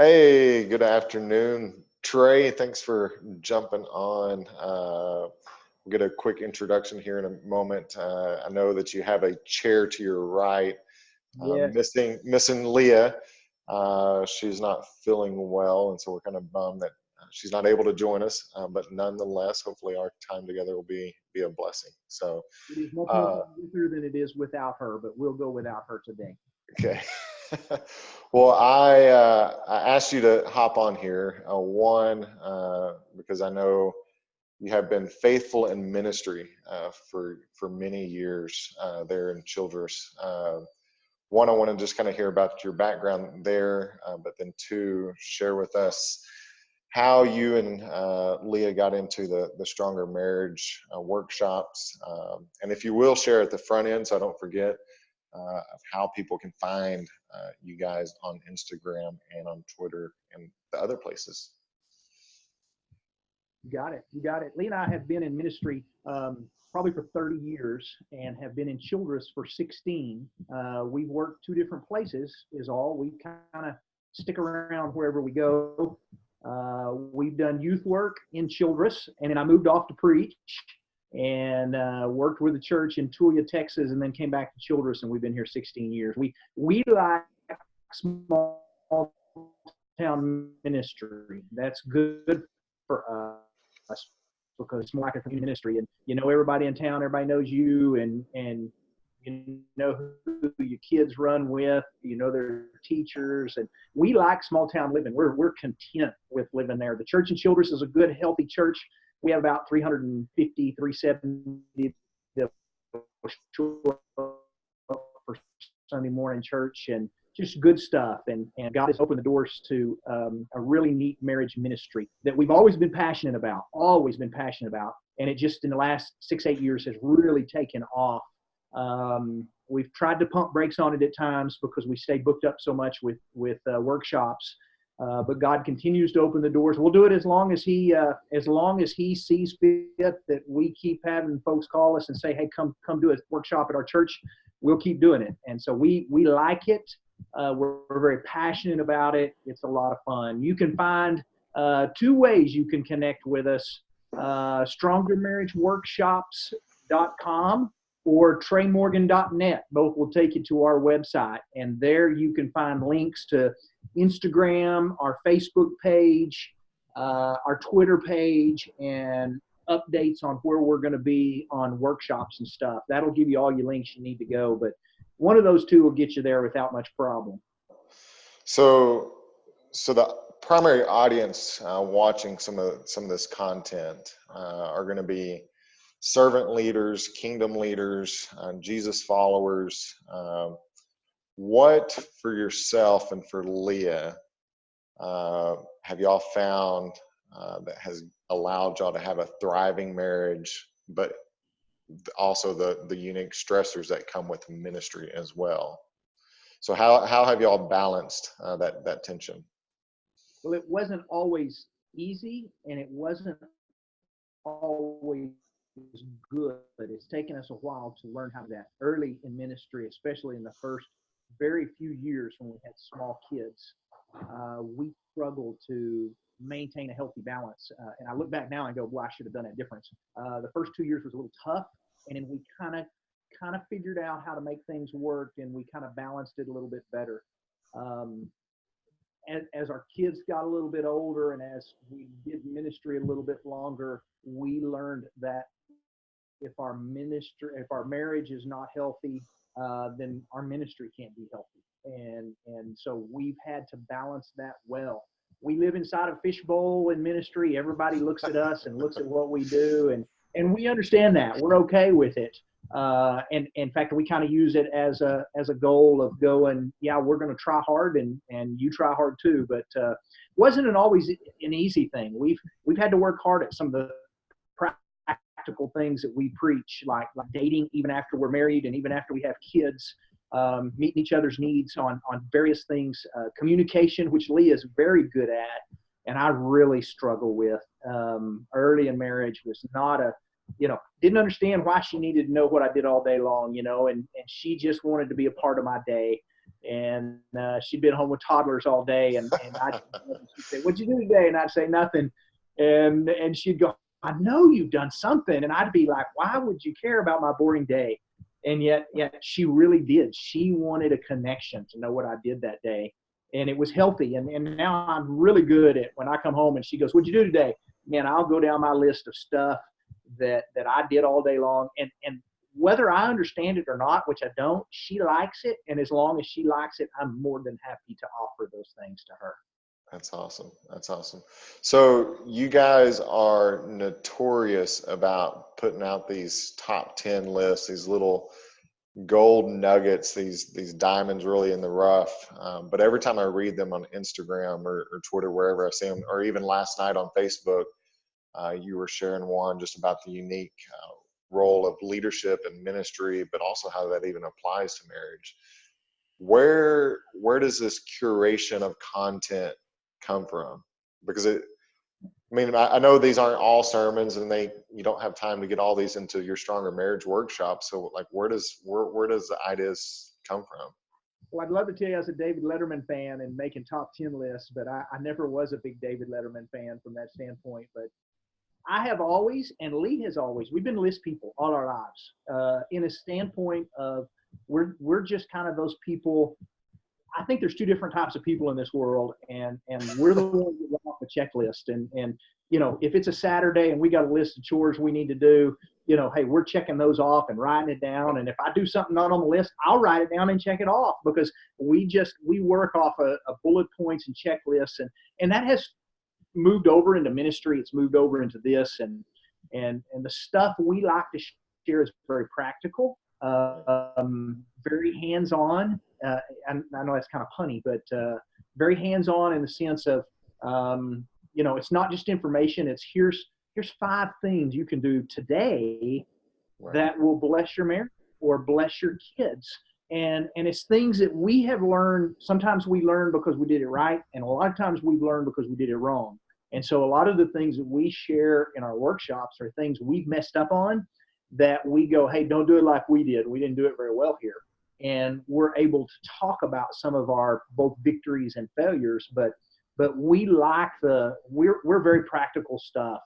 Hey, good afternoon, Trey. Thanks for jumping on. We'll get a quick introduction here in a moment. I know that you have a chair to your right. Yes. Missing Leah. She's not feeling well, and so we're kind of bummed that she's not able to join us. But nonetheless, hopefully our time together will be a blessing. So, It is much more uh, fun with her than it is without her, but we'll go without her today. okay. Well, I asked you to hop on here. Because I know you have been faithful in ministry for many years there in Childress. One, I want to just kind of hear about your background there, but then two, share with us how you and Leah got into the Stronger Marriage workshops, and if you will share at the front end, so I don't forget of how people can find you guys on Instagram and on Twitter and the other places. You got it. You got it. Lee and I have been in ministry probably for 30 years and have been in Childress for 16. We've worked two different places is all. We kind of stick around wherever we go. We've done youth work in Childress, and then I moved off to preach and worked with the church in Tulia, Texas, and then came back to Childress, and we've been here 16 years. We like small town ministry. That's good for us because it's more like a community ministry, and you know everybody in town, everybody knows you, and you know who your kids run with, you know their teachers, and we like small town living. We're content with living there. The church in Childress is a good, healthy church. We have about 350, 370 that show up for Sunday morning church, and just good stuff. And God has opened the doors to a really neat marriage ministry that we've always been passionate about. And it just in the last 6-8 years has really taken off. We've tried to pump brakes on it at times because we stay booked up so much with workshops. But God continues to open the doors. We'll do it as long as He sees fit that we keep having folks call us and say, "Hey, come do a workshop at our church." We'll keep doing it, and so we like it. We're very passionate about it. It's a lot of fun. You can find two ways you can connect with us: StrongerMarriageWorkshops.com or TreyMorgan.net. Both will take you to our website, and there you can find links to Instagram, our Facebook page, our Twitter page, and updates on where we're going to be on workshops and stuff. That'll give you all your links you need to go, but one of those two will get you there without much problem. So, so the primary audience watching some of this content are going to be servant leaders, kingdom leaders, Jesus followers. What for yourself and for Leah have y'all found that has allowed y'all to have a thriving marriage, but also the unique stressors that come with ministry as well? So how have y'all balanced that tension? Well, it wasn't always easy, and it wasn't always good. It's taken us a while to learn how to do that early in ministry, especially in the first very few years when we had small kids. We struggled to maintain a healthy balance. And I look back now and go, well, I should have done it different. The first 2 years was a little tough, and then we kind of figured out how to make things work, and we kind of balanced it a little bit better. As our kids got a little bit older and as we did ministry a little bit longer, we learned that if our marriage is not healthy, then our ministry can't be healthy. And so we've had to balance that well. We live inside a fishbowl in ministry. Everybody looks at us and looks at what we do, and we understand that. We're okay with it. And in fact, we kind of use it as a goal of going, yeah, we're going to try hard, and you try hard too. But wasn't always an easy thing. We've had to work hard at some of the practical things that we preach, like dating, even after we're married and even after we have kids, meeting each other's needs on various things, communication, which Leah is very good at, and I really struggle with. Early in marriage was not didn't understand why she needed to know what I did all day long, and she just wanted to be a part of my day. And she'd been home with toddlers all day, and she'd say, "What'd you do today?" And I'd say nothing, and she'd go, "I know you've done something," and I'd be like, "Why would you care about my boring day?" And yet she really did. She wanted a connection to know what I did that day, and it was healthy. And now I'm really good at when I come home and she goes, "What'd you do today?" Man, I'll go down my list of stuff that I did all day long, and whether I understand it or not, which I don't, she likes it. And as long as she likes it, I'm more than happy to offer those things to her. That's awesome. That's awesome. So you guys are notorious about putting out these top 10 lists, these little gold nuggets, these diamonds really in the rough. But every time I read them on Instagram or Twitter, wherever I see them, or even last night on Facebook, you were sharing one just about the unique role of leadership and ministry, but also how that even applies to marriage. Where does this curation of content come from? Because I know these aren't all sermons, and you don't have time to get all these into your Stronger Marriage workshop. So like, where does the ideas come from? Well, I'd love to tell you I was a David Letterman fan and making top 10 lists, but I never was a big David Letterman fan from that standpoint. But I have always, and Lee has always, we've been list people all our lives, in a standpoint of we're just kind of those people. I think there's two different types of people in this world, and we're the ones that run off the checklist. And if it's a Saturday and we got a list of chores we need to do, hey, we're checking those off and writing it down. And if I do something not on the list, I'll write it down and check it off, because we work off a bullet points and checklists, and that has moved over into ministry. It's moved over into this, and the stuff we like to share is very practical, very hands-on. I know that's kind of punny, but very hands-on in the sense of, it's not just information. It's here's 5 things you can do today that will bless your marriage or bless your kids. And it's things that we have learned. Sometimes we learn because we did it right, and a lot of times we've learned because we did it wrong. And so a lot of the things that we share in our workshops are things we've messed up on, that we go, hey, don't do it like we did. We didn't do it very well here. And we're able to talk about some of our both victories and failures, but we like we're very practical stuff.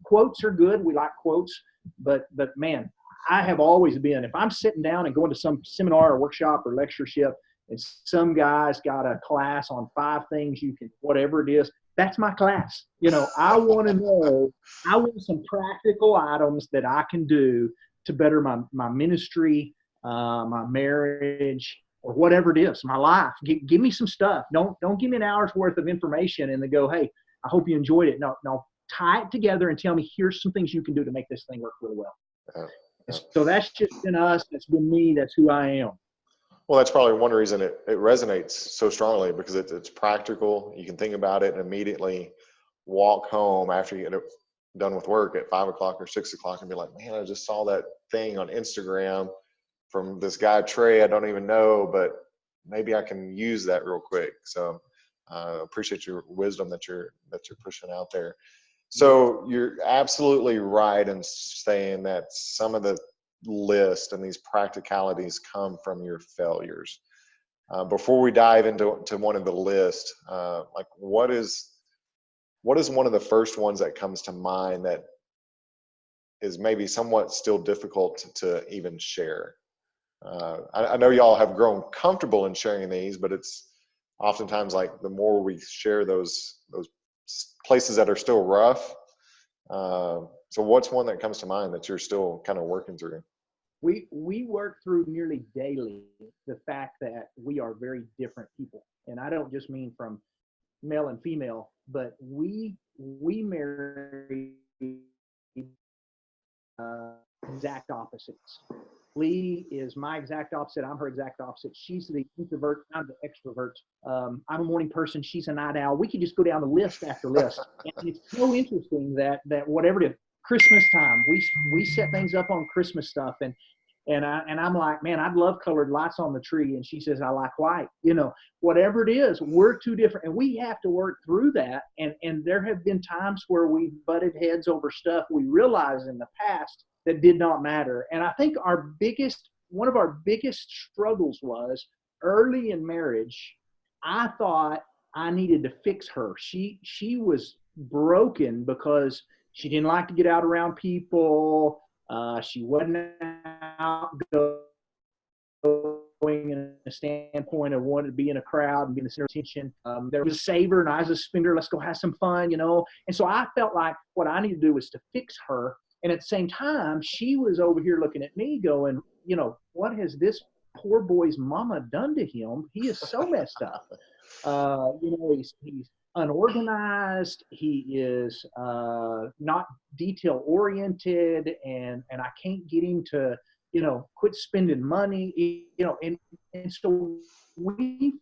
Quotes are good. We like quotes, but man, I have always been, if I'm sitting down and going to some seminar or workshop or lectureship, and some guy's got a class on 5 things you can, whatever it is, that's my class. I want to know, I want some practical items that I can do to better my ministry, my marriage, or whatever it is, my life. Give me some stuff. Don't give me an hour's worth of information and then go, hey, I hope you enjoyed it. No, tie it together and tell me, here's some things you can do to make this thing work really well. So that's just been us. That's been me. That's who I am. Well, that's probably one reason it resonates so strongly, because it's practical. You can think about it and immediately walk home after you get done with work at 5 o'clock or 6 o'clock and be like, man, I just saw that thing on Instagram from this guy, Trey, I don't even know, but maybe I can use that real quick. So appreciate your wisdom that you're pushing out there. So you're absolutely right in saying that some of the list and these practicalities come from your failures. Before we dive into one of the list, like what is one of the first ones that comes to mind that is maybe somewhat still difficult to even share? I know y'all have grown comfortable in sharing these, but it's oftentimes like the more we share those places that are still rough. So what's one that comes to mind that you're still kind of working through? We work through nearly daily the fact that we are very different people. And I don't just mean from male and female, but we marry exact opposites. Lee is my exact opposite. I'm her exact opposite. She's the introvert. I'm the extrovert. I'm a morning person. She's a night owl. We could just go down the list after list. And it's so interesting that whatever it is, Christmas time, we set things up on Christmas stuff. And I'm like, man, I'd love colored lights on the tree. And she says, I like white. Whatever it is, we're two different. And we have to work through that. And there have been times where we butted heads over stuff we realized in the past that did not matter. And I think one of our biggest struggles was early in marriage, I thought I needed to fix her. She was broken because she didn't like to get out around people. She wasn't outgoing in a standpoint of wanting to be in a crowd and be in the center of attention. There was a saver and I was a spender. Let's go have some fun, And so I felt like what I needed to do was to fix her. And at the same time, she was over here looking at me going, what has this poor boy's mama done to him? He is so messed up. He's unorganized. He is not detail oriented, and I can't get him to quit spending money. And so we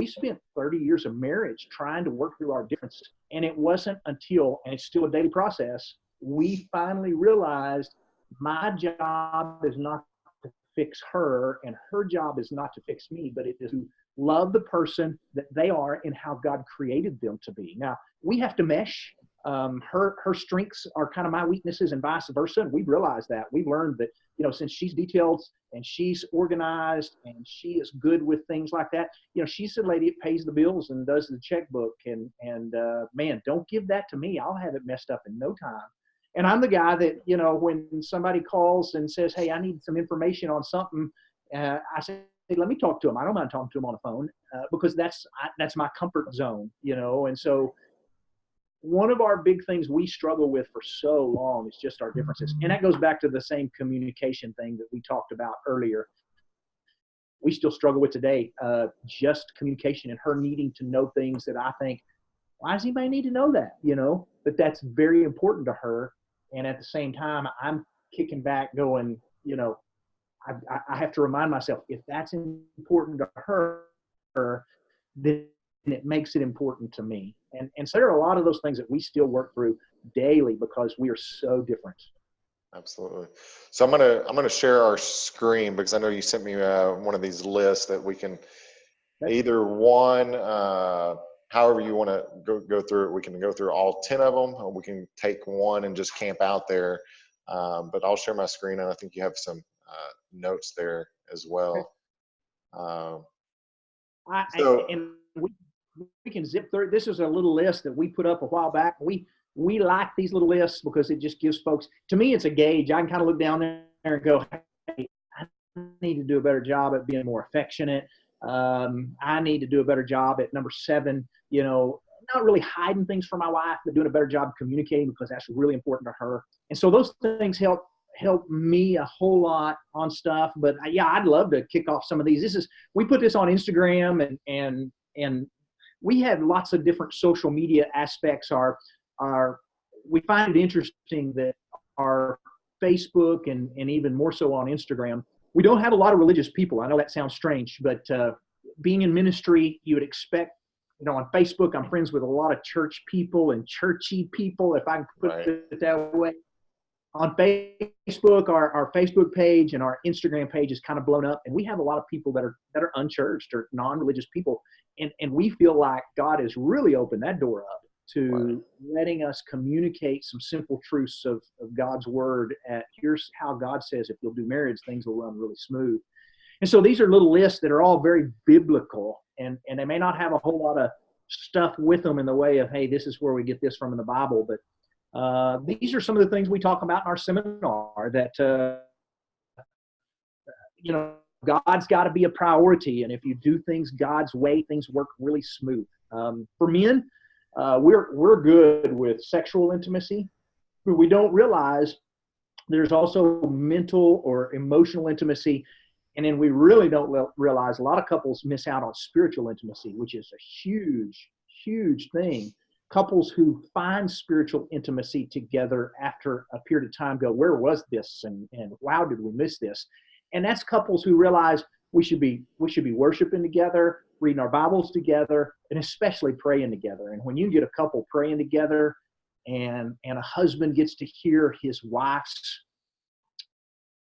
spent 30 years of marriage trying to work through our differences, and it wasn't until, and it's still a daily process, we finally realized my job is not to fix her, and her job is not to fix me, but it is to love the person that they are and how God created them to be. Now, we have to mesh. Her strengths are kind of my weaknesses and vice versa. And we've realized that. We've learned that, since she's detailed and she's organized and she is good with things like that, she's the lady that pays the bills and does the checkbook. And man, don't give that to me. I'll have it messed up in no time. And I'm the guy that, when somebody calls and says, hey, I need some information on something, I say, hey, let me talk to him. I don't mind talking to him on the phone because that's my comfort zone, And so one of our big things we struggle with for so long is just our differences. And that goes back to the same communication thing that we talked about earlier. We still struggle with today, just communication and her needing to know things that I think, why does anybody need to know that? But that's very important to her. And at the same time, I'm kicking back going, I have to remind myself, if that's important to her, then it makes it important to me. And so there are a lot of those things that we still work through daily because we are so different. Absolutely. So I'm gonna share our screen because I know you sent me one of these lists that we can either one, however you want to go through it. We can go through all 10 of them, or we can take one and just camp out there. But I'll share my screen, and I think you have some notes there as well. And we can zip through. This is a little list that we put up a while back. We like these little lists because it just gives folks, to me, it's a gauge. I can kind of look down there and go, hey, I need to do a better job at being more affectionate. I need to do a better job at number 7, not really hiding things from my wife, but doing a better job of communicating because that's really important to her. And so those things help me a whole lot on stuff. But yeah, I'd love to kick off some of these. We put this on Instagram and we have lots of different social media aspects. We find it interesting that our Facebook and even more so on Instagram, we don't have a lot of religious people. I know that sounds strange, but being in ministry, you would expect, on Facebook, I'm friends with a lot of church people and churchy people, if I can put it that way. On Facebook, our Facebook page and our Instagram page is kind of blown up, and we have a lot of people that are unchurched or non-religious people, and we feel like God has really opened that door up to letting us communicate some simple truths of God's word. Here's how God says if you'll do marriage, things will run really smooth. And so these are little lists that are all very biblical, and they may not have a whole lot of stuff with them in the way of, hey, this is where we get this from in the Bible, but these are some of the things we talk about in our seminar that, God's got to be a priority. And if you do things God's way, things work really smooth. For men, we're good with sexual intimacy, but we don't realize there's also mental or emotional intimacy. And then we really don't realize a lot of couples miss out on spiritual intimacy, which is a huge, huge thing. Couples who find spiritual intimacy together after a period of time go, where was this? And wow, did we miss this? And that's couples who realize we should be worshiping together, reading our Bibles together, and especially praying together. And when you get a couple praying together and a husband gets to hear his wife's,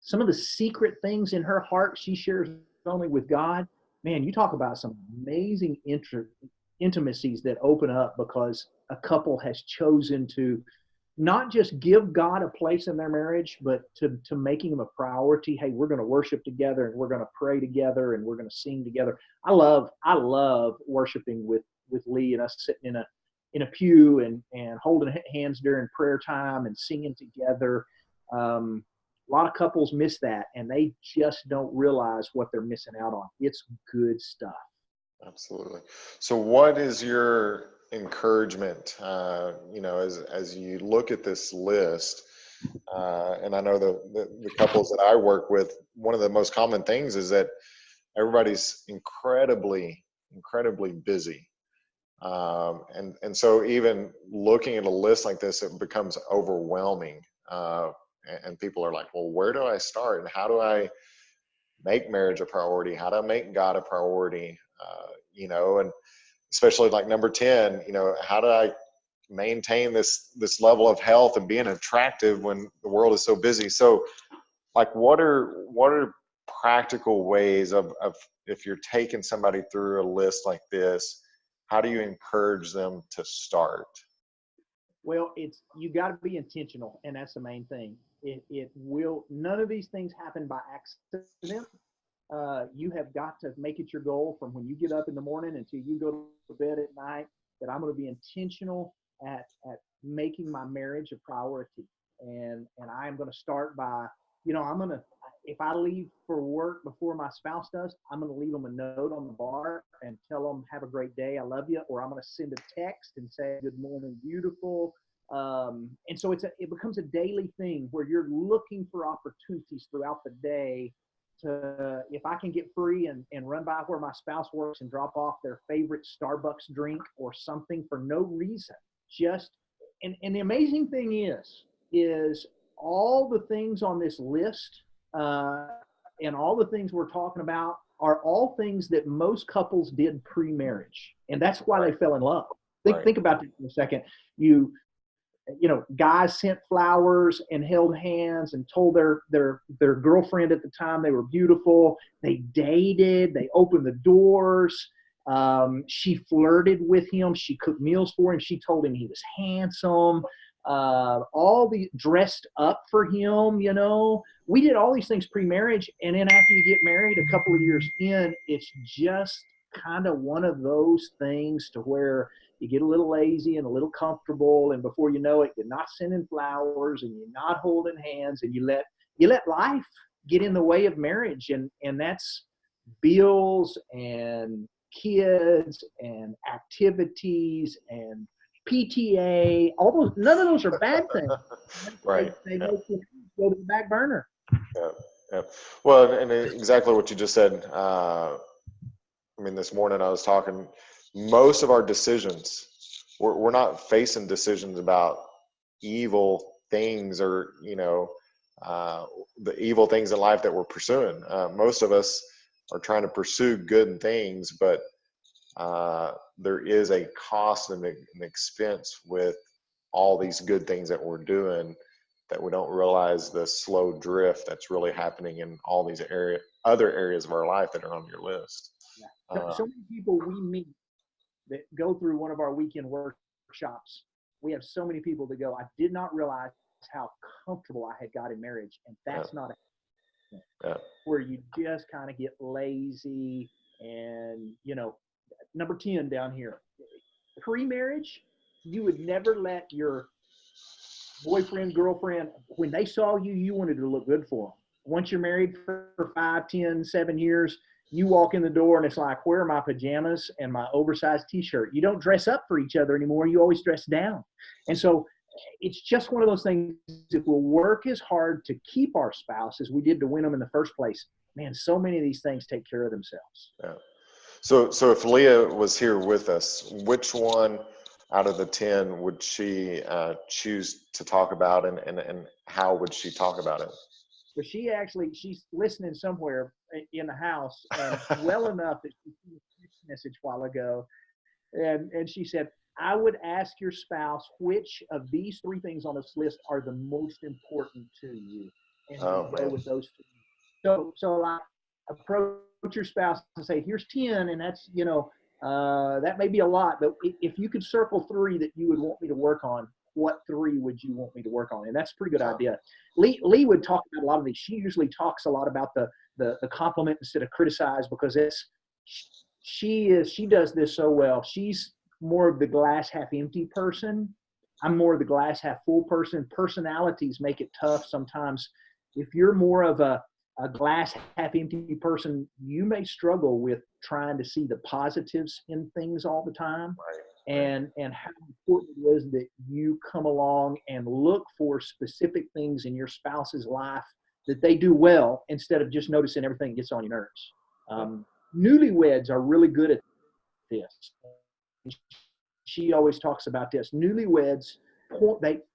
some of the secret things in her heart she shares only with God, man, you talk about some amazing intimacies that open up because a couple has chosen to not just give God a place in their marriage, but to making them a priority. Hey, we're going to worship together, and we're going to pray together, and we're going to sing together. I love worshiping with Lee and us sitting in a pew and holding hands during prayer time and singing together. A lot of couples miss that, and they just don't realize what they're missing out on. It's good stuff. Absolutely. So what is your encouragement, as you look at this list, and I know the couples that I work with, one of the most common things is that everybody's incredibly busy. And so even looking at a list like this, it becomes overwhelming. And people are like, well, where do I start? And how do I make marriage a priority? How do I make God a priority? And especially like number 10, how do I maintain this level of health and being attractive when the world is so busy? So like, what are practical ways of if you're taking somebody through a list like this, how do you encourage them to start? Well, you got to be intentional, and that's the main thing. It will, none of these things happen by accident. You have got to make it your goal from when you get up in the morning until you go to bed at night, that I'm going to be intentional at making my marriage a priority. And I am going to start by, if I leave for work before my spouse does, I'm going to leave them a note on the bar and tell them, have a great day, I love you. Or I'm going to send a text and say, good morning, beautiful. And so it becomes a daily thing where you're looking for opportunities throughout the day to, if I can get free and run by where my spouse works and drop off their favorite Starbucks drink or something for no reason. And the amazing thing is all the things on this list, and all the things we're talking about are all things that most couples did pre-marriage. And that's why they fell in love. Think about that for a second. Guys sent flowers and held hands and told their girlfriend at the time they were beautiful. They dated. They opened the doors. She flirted with him. She cooked meals for him. She told him he was handsome. All the dressed up for him. We did all these things pre-marriage, and then after you get married, a couple of years in, it's just kind of one of those things to where you get a little lazy and a little comfortable, and before you know it, you're not sending flowers and you're not holding hands, and you let life get in the way of marriage, and that's bills and kids and activities and PTA. None of those are bad things. Right. They make you go to the back burner. Yeah. Well, and exactly what you just said. This morning I was talking, most of our decisions, we're not facing decisions about evil things or, the evil things in life that we're pursuing. Most of us are trying to pursue good things, but there is a cost and an expense with all these good things that we're doing, that we don't realize the slow drift that's really happening in all these other areas of our life that are on your list. Yeah. So many people we meet that go through one of our weekend workshops. We have so many people that go, I did not realize how comfortable I had got in marriage. And that's not where you just kind of get lazy. And, number 10 down here, pre-marriage, you would never let your boyfriend, girlfriend, when they saw you, you wanted to look good for them. Once you're married for 5, 10, 7 years, you walk in the door and it's like, where are my pajamas and my oversized t-shirt? You don't dress up for each other anymore. You always dress down. And so it's just one of those things. If we'll work as hard to keep our spouse as we did to win them in the first place, man, so many of these things take care of themselves. Yeah. So if Leah was here with us, which one out of the 10 would she choose to talk about, and how would she talk about it? But she's listening somewhere in the house, and well enough that she sent a message a while ago, and she said, I would ask your spouse which of these 3 things on this list are the most important to you, and go with those 2. So like, approach your spouse and say, here's 10, and that's that may be a lot, but if you could circle 3 that you would want me to work on, what 3 would you want me to work on? And that's a pretty good Yeah. idea. Lee would talk about a lot of these. She usually talks a lot about the compliment instead of criticize, because she does this so well. She's more of the glass half empty person. I'm more of the glass half full person. Personalities make it tough sometimes. If you're more of a glass half empty person, you may struggle with trying to see the positives in things all the time. Right. And how important it is that you come along and look for specific things in your spouse's life that they do well, instead of just noticing everything that gets on your nerves. Newlyweds are really good at this. She always talks about this. Newlyweds,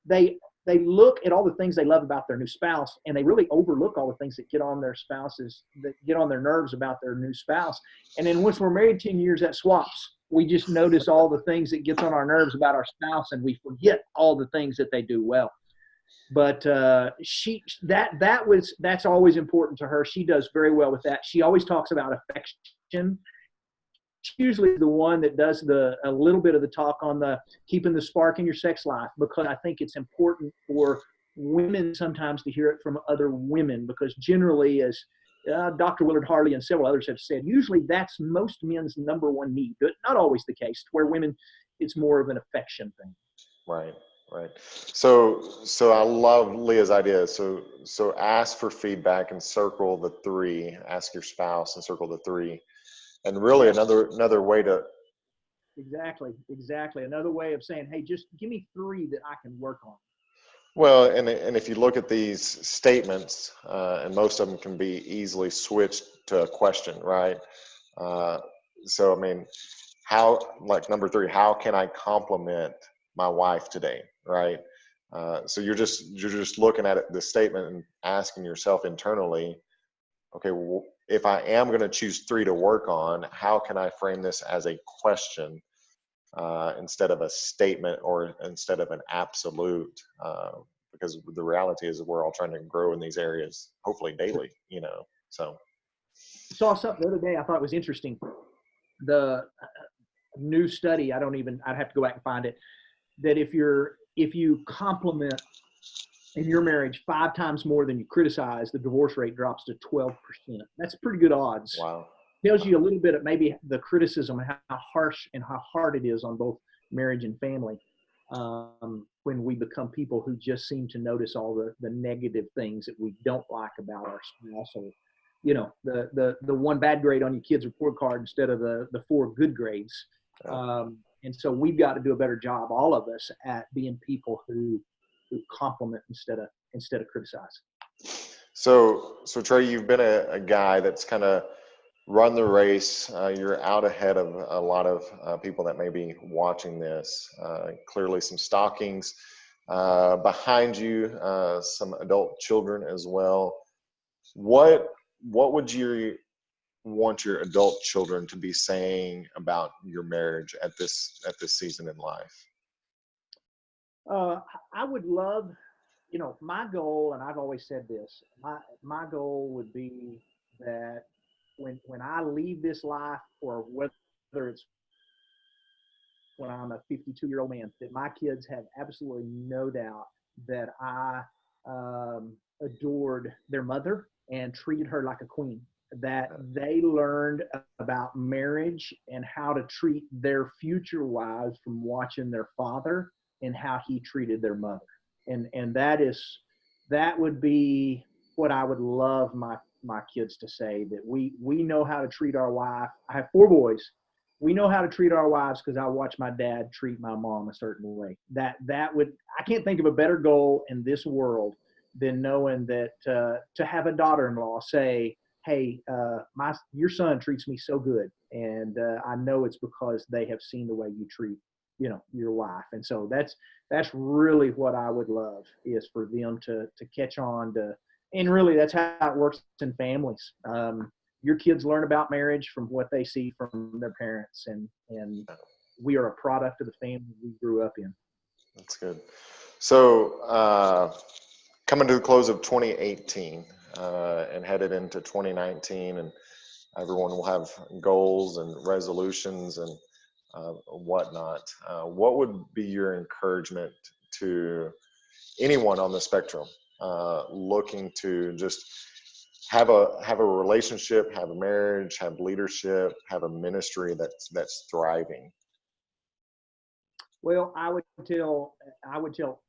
they look at all the things they love about their new spouse, and they really overlook all the things that get on their spouses, that get on their nerves about their new spouse. And then once we're married 10 years, that swaps. We just notice all the things that gets on our nerves about our spouse, and we forget all the things that they do well. But that's always important to her. She does very well with that. She always talks about affection. She's usually the one that does a little bit of the talk on the keeping the spark in your sex life, because I think it's important for women sometimes to hear it from other women, because generally, as Dr. Willard Harley and several others have said, usually that's most men's number one need. But not always the case. Where women, it's more of an affection thing. Right. Right. So I love Leah's idea. So ask for feedback and circle the 3. Ask your spouse and circle the 3. And really another way to. Exactly. Another way of saying, hey, just give me 3 that I can work on. Well, and if you look at these statements, and most of them can be easily switched to a question, right? So, I mean, like number 3, how can I compliment my wife today, right? So you're just looking at the statement and asking yourself internally, okay, well, if I am going to choose 3 to work on, how can I frame this as a question instead of a statement, or instead of an absolute? Because the reality is we're all trying to grow in these areas, hopefully daily, so. Saw something the other day I thought was interesting. The new study, I'd have to go back and find it, that if you compliment in your marriage 5 times more than you criticize, the divorce rate drops to 12%. That's pretty good odds. Wow. Tells you a little bit of maybe the criticism and how harsh and how hard it is on both marriage and family, when we become people who just seem to notice all the negative things that we don't like about our spouse, or the one bad grade on your kid's report card instead of the 4 good grades. And so we've got to do a better job, all of us, at being people who compliment instead of criticize. So Trey, you've been a guy that's kind of run the race. You're out ahead of a lot of people that may be watching this. Clearly some stockings behind you, some adult children as well. What would you want your adult children to be saying about your marriage at this season in life? I would love, my goal, and I've always said this, my goal would be that when I leave this life, or whether it's when I'm a 52-year-old man, that my kids have absolutely no doubt that I adored their mother and treated her like a queen, that they learned about marriage and how to treat their future wives from watching their father and how he treated their mother. And that would be what I would love my kids to say, that we know how to treat our wife. I have 4 boys. We know how to treat our wives because I watched my dad treat my mom a certain way. That would, I can't think of a better goal in this world than knowing that to have a daughter-in-law say, hey, your son treats me so good, and I know it's because they have seen the way you treat your wife. And so that's really what I would love, is for them to catch on to, and really that's how it works in families. Your kids learn about marriage from what they see from their parents, and we are a product of the family we grew up in. That's good. So coming to the close of 2018 and headed into 2019, and everyone will have goals and resolutions and whatnot. What would be your encouragement to anyone on the spectrum looking to just have a relationship, have a marriage, have leadership, have a ministry that's thriving? Well, I would tell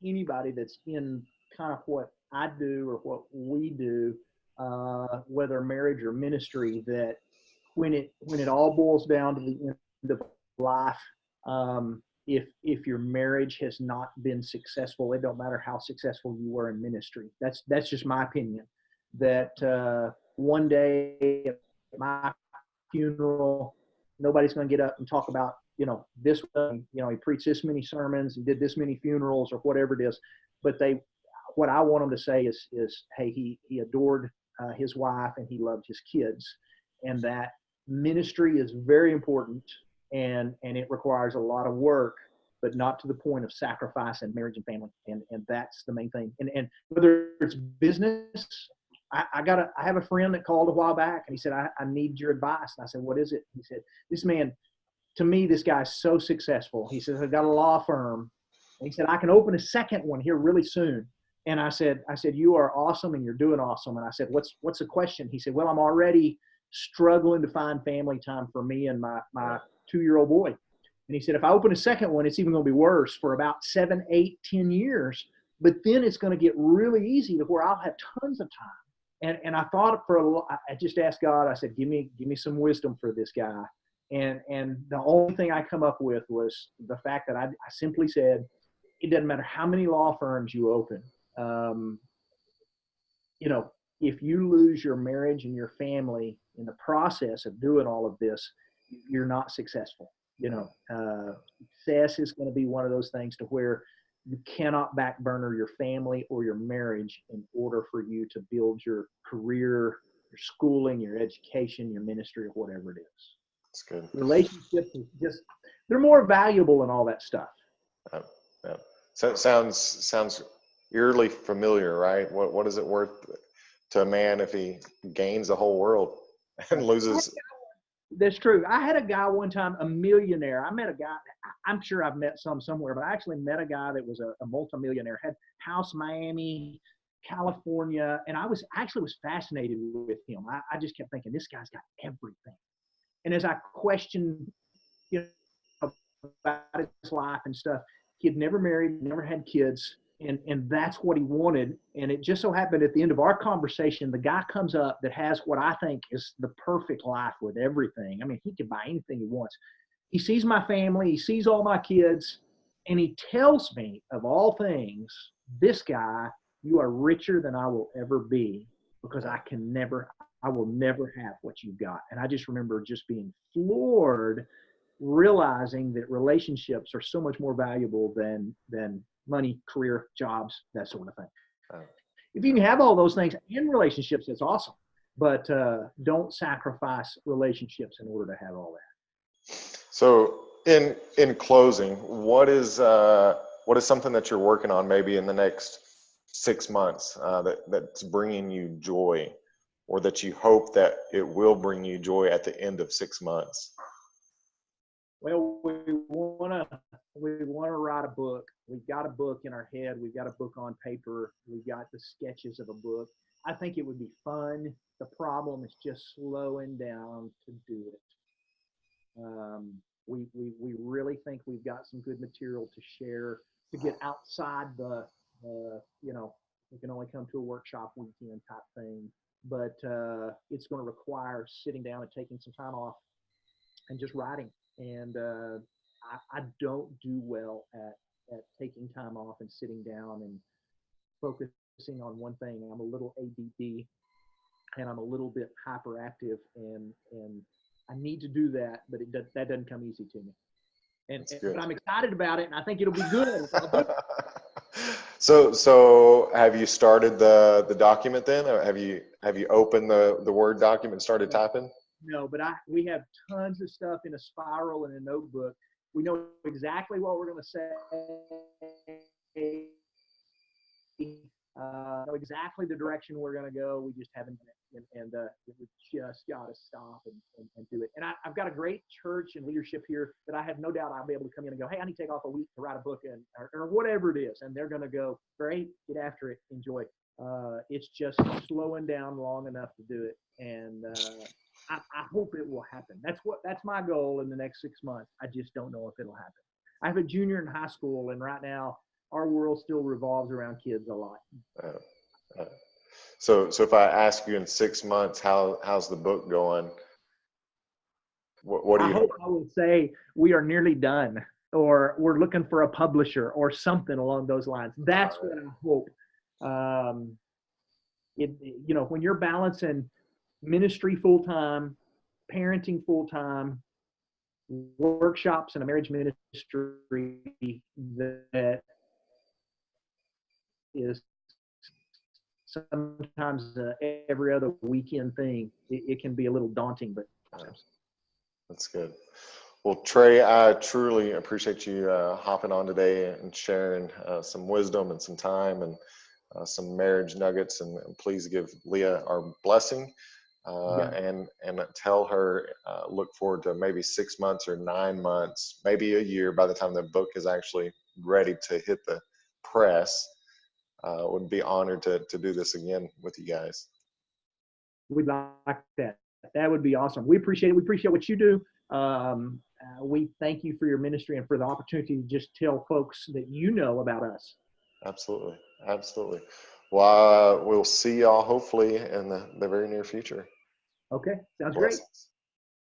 anybody that's in kind of what I do or what we do, whether marriage or ministry, that when it all boils down to the end of life, if your marriage has not been successful, it don't matter how successful you were in ministry. That's just my opinion. That one day at my funeral, nobody's going to get up and talk about, this, he preached this many sermons, he did this many funerals, or whatever it is. But what I want them to say is, hey, he adored his wife and he loved his kids, and that ministry is very important, and it requires a lot of work, but not to the point of sacrifice and marriage and family. And that's the main thing. And whether it's business, I have a friend that called a while back and he said, I need your advice. And I said, what is it? He said, this man, to me, this guy's so successful. He says, I've got a law firm. And he said, I can open a second one here really soon. And I said, you are awesome and you're doing awesome. And I said, what's the question? He said, well, I'm already struggling to find family time for me and my 2-year-old boy. And he said, if I open a second one, it's even going to be worse for about 7, 8, 10 years. But then it's going to get really easy to where I'll have tons of time. And I thought I just asked God, I said, give me some wisdom for this guy. And the only thing I come up with was the fact that I simply said, it doesn't matter how many law firms you open. If you lose your marriage and your family in the process of doing all of this, you're not successful. Success is going to be one of those things to where you cannot back burner your family or your marriage in order for you to build your career, your schooling, your education, your ministry, or whatever it is. That's good. Relationships is they're more valuable than all that stuff. Yeah. So it sounds eerily familiar, right? What is it worth to a man if he gains the whole world and loses? That's true. I had a guy one time, a millionaire. I met a guy, I'm sure I've met some somewhere, but I actually met a guy that was a multimillionaire, had house Miami, California, and I was fascinated with him. I just kept thinking, this guy's got everything. And as I questioned, about his life and stuff, he had never married, never had kids, and that's what he wanted. And it just so happened at the end of our conversation, the guy comes up that has what I think is the perfect life with everything. I mean, he can buy anything he wants. He sees my family, he sees all my kids, and he tells me, of all things, this guy, you are richer than I will ever be, because I will never have what you've got. And I just remember just being floored, realizing that relationships are so much more valuable than money, career, jobs, that sort of thing. If you can have all those things in relationships, that's awesome. But don't sacrifice relationships in order to have all that. So in closing, what is something that you're working on maybe in the next 6 months that's bringing you joy, or that you hope that it will bring you joy at the end of 6 months? Well, we want to write a book. We've got a book in our head. We've got a book on paper. We've got the sketches of a book. I think it would be fun. The problem is just slowing down to do it. We really think we've got some good material to share, to get outside the we can only come to a workshop weekend type thing. But it's going to require sitting down and taking some time off and just writing. And I don't do well at taking time off and sitting down and focusing on one thing. I'm a little ADD and I'm a little bit hyperactive, and I need to do that, but that doesn't come easy to me. But I'm excited about it, and I think it'll be good. So have you started the document then? Or have you opened the Word document and started typing? No, but we have tons of stuff in a spiral and a notebook. We know exactly what we're going to say. know exactly the direction we're going to go. We just haven't, and we just got to stop and do it. And I've got a great church and leadership here that I have no doubt I'll be able to come in and go, hey, I need to take off a week to write a book or whatever it is. And they're going to go, great, get after it, enjoy. It's just slowing down long enough to do it. And I hope it will happen. That's my goal in the next 6 months. I just don't know if it'll happen. I have a junior in high school, and right now our world still revolves around kids a lot. So if I ask you in 6 months, how's the book going? What do I you hope I will say we are nearly done, or we're looking for a publisher, or something along those lines. That's what I hope. When you're balancing ministry full time, parenting full time, workshops and a marriage ministry that is sometimes every other weekend thing, it can be a little daunting, but that's good. Well, Trey, I truly appreciate you hopping on today and sharing some wisdom and some time and some marriage nuggets. And please give Leah our blessing and tell her look forward to maybe 6 months or 9 months, maybe a year by the time the book is actually ready to hit the press. Would be honored to do this again with you guys. We'd like that. That would be awesome. We appreciate it. We appreciate what you do. We thank you for your ministry and for the opportunity to just tell folks that you know about us. Absolutely. Absolutely. Well, we'll see y'all hopefully in the very near future. Okay. Sounds Blessings. great.